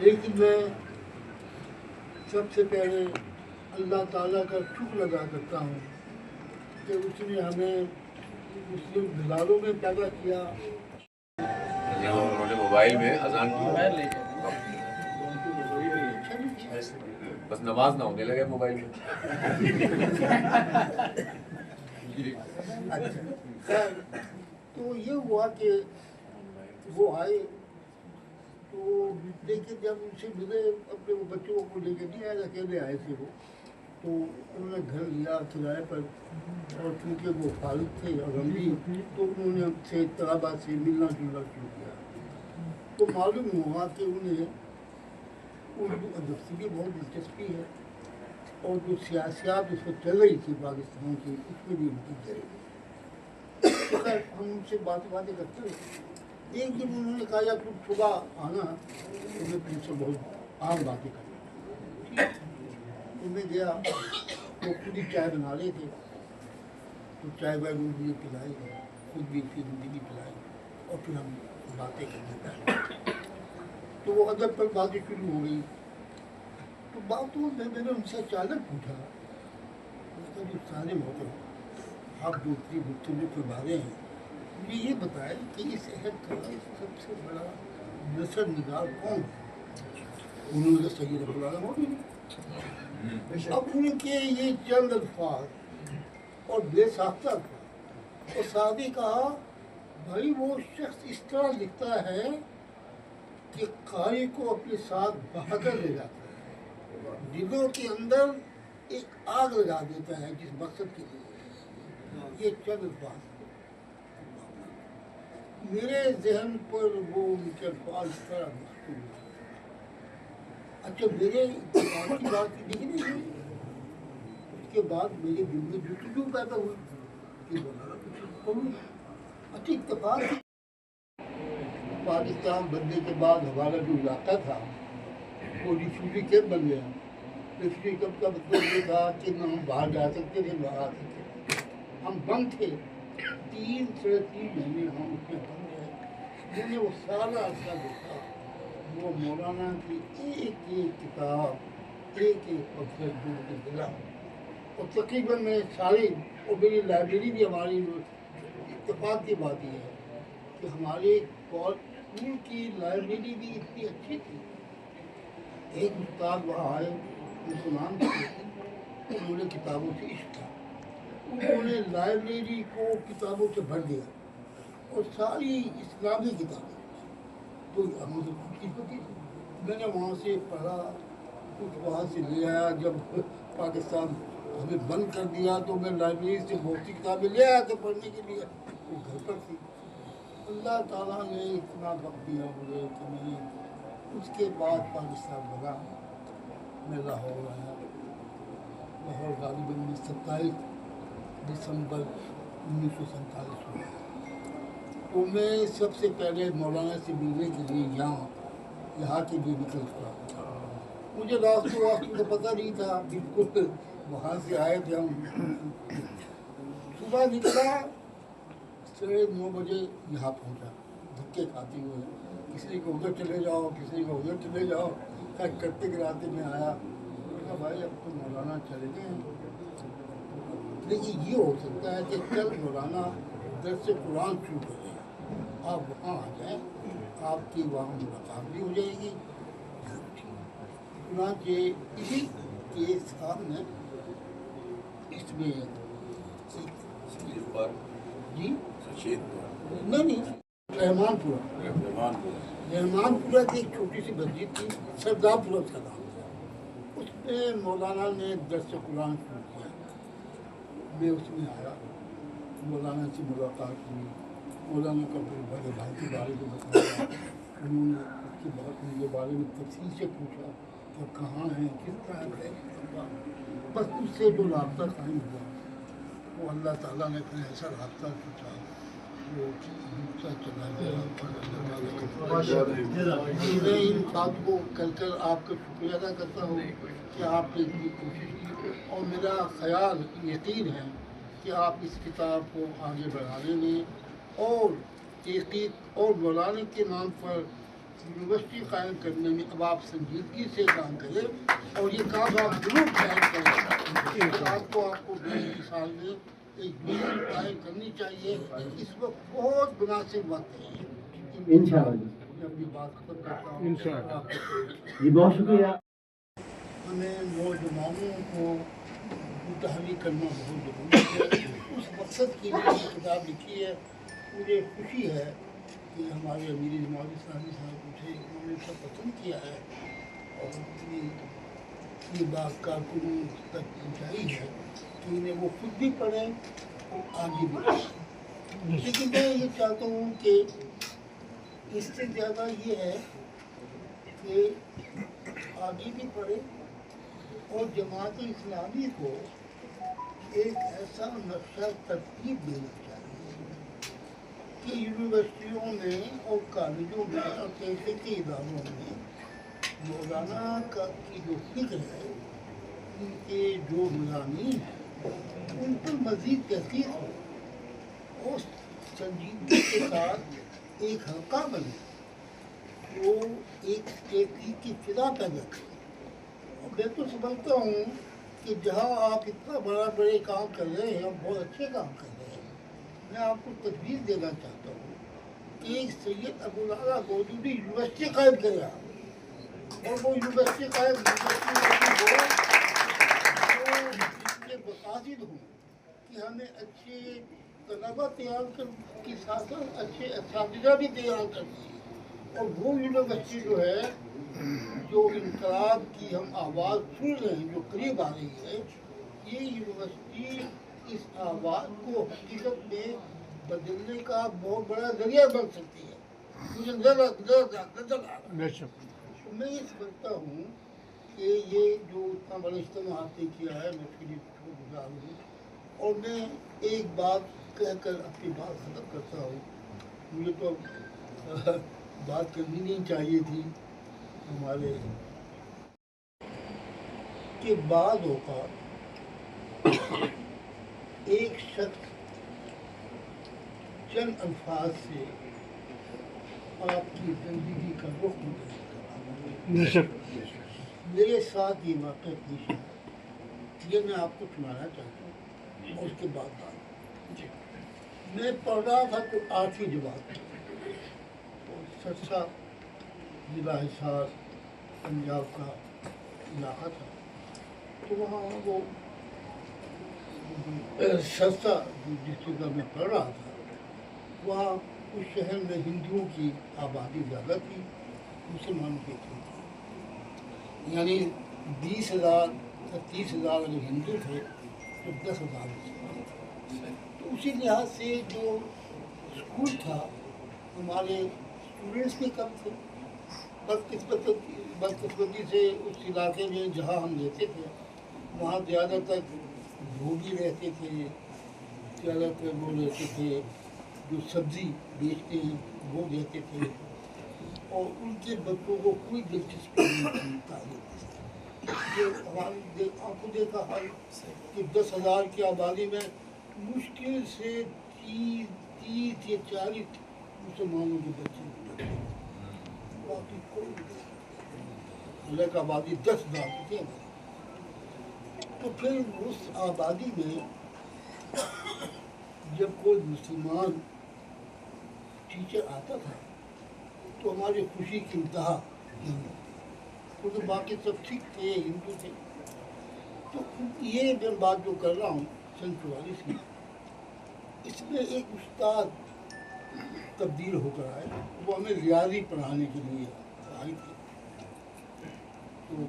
لیکن میں سب سے پہلے اللہ تعالیٰ کا شکر ادا کرتا ہوں کہ اس نے ہمیں مسلم گھرانوں میں پیدا کیا. انہوں نے موبائل میں اذان کی، بس نماز نہ ہونے لگے موبائل میں. خیر تو یہ ہوا کہ وہ آئے تو، لیکن جب ان سے ملے اپنے وہ بچوں کو لے کے نہیں آئے، اکیلے آئے تھے وہ، تو انہوں نے گھر لیا کرائے پر، اور چونکہ وہ فارغ تھے اور ہم بھی، تو انہوں نے ہم سے طلباء سے ملنا جلنا شروع کیا. تو معلوم ہوا کہ انہیں اردو ادب سے بھی بہت دلچسپی ہے، اور جو سیاست اس وقت چل رہی تھی پاکستان کی، اس میں بھی ان کی چل رہی. خیر ہم ان سے باتیں کرتے رہے. ایک دن انہوں نے کہا یا تم صبح آنا تو میں تم سے بہت عام باتیں کروں. تو میں گیا، وہ خود ہی چائے بنا رہے تھے، تو چائے بائے مجھے پلائی، خود بھی پھر مجھے بھی پلائی، اور پھر ہم باتیں کرنے لگے. تو وہ ادب پر باتیں شروع ہو گئی. تو باتوں میں نے ان سے اچانک پوچھا کہ جو سارے موقع آپ دوسری گفتگو کے بارے ہیں، مجھے یہ بتائیں کہ اس عہد کا سب سے بڑا نثر نگار کون ہے؟ انہوں نے سید رب العالمین. اب ان کے یہ چند الفاظ اور بے ساختہ الفاظ، اور ساتھ ہی کہا بھائی وہ شخص اس طرح لکھتا ہے کہ قاری کو اپنے ساتھ بہادر لے جاتا ہے، دلوں کے اندر ایک آگ لگا دیتا ہے جس مقصد کے لیے. یہ چند الفاظ میرے ذہن پر وہ ان کے الفاظ اس طرح محسوس ہوئے. اچھا میرے اتفاق کی بات نہیں رہی. اس کے بعد میرے دل میں جستجو پیدا ہوئی کہ مولانا کچھ پڑھوں. اچھا اتفاق پاکستان بننے کے بعد ہمارا جو علاقہ تھا وہ ریفیوجی کیمپ بن گیا. ریفیوجی کیمپ کا مطلب یہ تھا کہ نہ ہم باہر جا سکتے تھے نہ آ سکتے تھے، ہم بند تھے. 3-3.5 مہینے ہم اس میں بند رہے. میں نے وہ سارا عرصہ دیکھا وہ مولانا کی ایک ایک کتاب، ایک ایک مقصد جو مجھے ملا، اور تقریباً میں ساری، اور میری لائبریری بھی، ہماری اتفاق کی بات یہ ہے کہ ہمارے اسکول کی لائبریری بھی اتنی اچھی تھی. ایک استاد وہاں آئے، مسلمان تھے، انہوں نے کتابوں سے عشق تھا، انہوں نے لائبریری کو کتابوں سے بھر دیا، اور ساری اسلامی کتابیں. تو ہمیں خوش قسمتی تھی. میں نے وہاں سے پڑھا، کچھ وہاں سے لے آیا. جب پاکستان ہمیں بند کر دیا تو میں لائبریری سے بہت سی کتابیں لے آیا تھا پڑھنے کے لیے، وہ گھر پر تھی. اللہ تعالیٰ نے اتنا وقت دیا مجھے کہ میں اس کے بعد پاکستان بنا. میں لاہور آیا. لاہور غالباً 27 دسمبر 1947 کو. تو میں سب سے پہلے مولانا سے ملنے کے لیے یہاں کے لیے نکل پڑا. مجھے راستوں کا پتہ نہیں تھا بالکل. وہاں سے آئے تھے ہم. صبح نکلا 9:30 بجے یہاں پہنچا، دھکے کھاتے ہوئے. کسی کو ادھر چلے جاؤ، کسی کو ادھر چلے جاؤ. کرتے کراتے میں آیا. کہا بھائی اب تو مولانا چلے گئے ہیں، لیکن یہ ہو سکتا ہے کہ کل مولانا درس قرآن شروع کر دیں، آپ وہاں آ جائیں، آپ کی وہاں ملاقات بھی ہو جائے گی. چنانچہ اسی کے سامنے اس میں جی نہیں رحمان پورہ کی ایک چھوٹی سی مسجد تھی، سردار پورہ کا نام تھا. اس میں مولانا نے درس قرآن شروع کیا. میں اس میں آیا، مولانا سے ملاقات ہوئی. مولانا کا بڑے بھائی کے بارے میں بتایا. انہوں نے اس کے بعد میرے بارے میں تفصیل سے پوچھا کہ کہاں ہیں، کس طرح ہے. بس اس سے جو رابطہ قائم ہوا وہ اللہ تعالیٰ نے اپنا ایسا رابطہ پوچھا وہ دوسرا چلا گیا میں ان بات کو کر آپ کا شکریہ ادا کرتا ہوں کہ آپ نے اتنی کوشش کی، اور میرا خیال یقین ہے کہ آپ اس کتاب کو آگے بڑھانے میں اور تحقیق اور مولانا کے نام پر یونیورسٹی قائم کرنے میں اب آپ سنجیدگی سے کام کریں، اور یہ کام آپ ضرور قائم کریں۔ آپ کو 20 سال میں ایک یونیورسٹی قائم کرنی چاہیے، اس وقت بہت مناسب وقت ہے۔ انشاءاللہ میں اپنی بات ختم کرتا ہوں۔ انشاءاللہ۔ آپ کو جی بہت شکریہ۔ ہمیں نوجوانوں کو متحرک کرنا بہت ضروری ہے، اس مقصد کے لیے یہ کتاب لکھی ہے۔ مجھے خوشی ہے کہ ہمارے امیر جماعت اسلامی صاحب مجھے انہوں نے سب پسند کیا ہے اور اپنی بات کارکنوں تک پہنچائی ہے کہ انہیں وہ خود بھی پڑھیں اور آگے بھی پڑھیں۔ لیکن میں یہ چاہتا ہوں کہ اس سے زیادہ یہ ہے کہ آگے بھی پڑھیں اور جماعت اسلامی کو ایک ایسا نقشہ ترتیب دینا چاہیے کہ یونیورسٹیوں میں اور کالجوں میں اور تحقیقی اداروں میں مولانا کی جو فکر ہے، ان کے جو مضامین ہیں، ان پر مزید تحقیق ہو اور سنجیدگی کے ساتھ ایک حلقہ بنے، وہ ایک تحقیق کی فضا پیدا کرے۔ اور میں تو سمجھتا ہوں کہ جہاں آپ اتنا بڑے کام کر رہے ہیں اور بہت اچھے کام کر رہے ہیں، میں آپ کو تجویز دینا چاہتا ہوں کہ سید ابوالعلا مودودی یونیورسٹی قائم کرے آپ، اور وہ یونیورسٹی قائم ہو جو اس کے مقاصد ہوں کہ ہمیں اچھے طلبہ تیار کے ساتھ ساتھ اچھے اساتذہ بھی تیار کرتے ہیں، اور وہ یونیورسٹی جو ہے جو انقلاب کی ہم آواز سن رہے ہیں جو قریب آ رہی ہے، یہ یونیورسٹی اس آواز کو حقیقت میں بدلنے کا بہت بڑا ذریعہ بن سکتی ہے۔ مجھے نظر آ رہا ہے، میں یہ سمجھتا ہوں کہ یہ جو اتنا بڑا اجتماع آپ نے کیا ہے، میں اس کے لیے شکر گزار ہوں، اور میں ایک بات کہہ کر اپنی بات ختم کرتا ہوں۔ مجھے تو بات کرنی نہیں چاہیے تھی، ہمارے کہ بعض اوقات ایک شخص چند الفاظ سے آپ کی زندگی کا رخ بدل سکتا ہے۔ میرے ساتھ یہ واقعہ پیش ہے، یہ میں آپ کو سنانا چاہتا ہوں، اور اس کے بعد میں پڑھ رہا تھا تو 8ویں جماعت میں، اور سرسا ضلع حصار پنجاب کا علاقہ تھا، تو وہاں وہ سرسا جس جگہ میں پڑھ رہا تھا، وہاں اس شہر میں ہندوؤں کی آبادی زیادہ تھی، مسلمانوں کی کم تھی، یعنی 20,000 یا 30,000 اگر ہندو تھے تو 10,000 مسلمان تھے۔ تو اسی لحاظ سے جو اسکول تھا، ہمارے اسٹوڈنٹس بھی کم تھے، بدقسمتی سے اس علاقے میں جہاں ہم رہتے تھے وہاں زیادہ تر بھوگی رہتے تھے، زیادہ تر وہ رہتے تھے جو سبزی بیچتے ہیں وہ رہتے تھے، اور ان کے بچوں کو کوئی دلچسپی نہیں تھی تعلیم میں۔ یہ ہماری آنکھوں دیکھا حال کہ 10,000 کی آبادی میں مشکل سے 30 یا 40 مسلمانوں کے بچے ہوتے تھے، باقی کوئی نہیں، حالانکہ آبادی 10,000 کی تھی۔ تو پھر اس آبادی میں جب کوئی مسلمان ٹیچر آتا تھا تو ہماری خوشی کی انتہا نہیں ہوتی، کیونکہ باقی سب سکھ تھے، ہندو تھے۔ تو یہ میں بات جو کر رہا ہوں 44 میں، اس میں ایک استاد تبدیل ہو کر آئے، وہ ہمیں ریاضی پڑھانے کے لیے آئی تھی۔ تو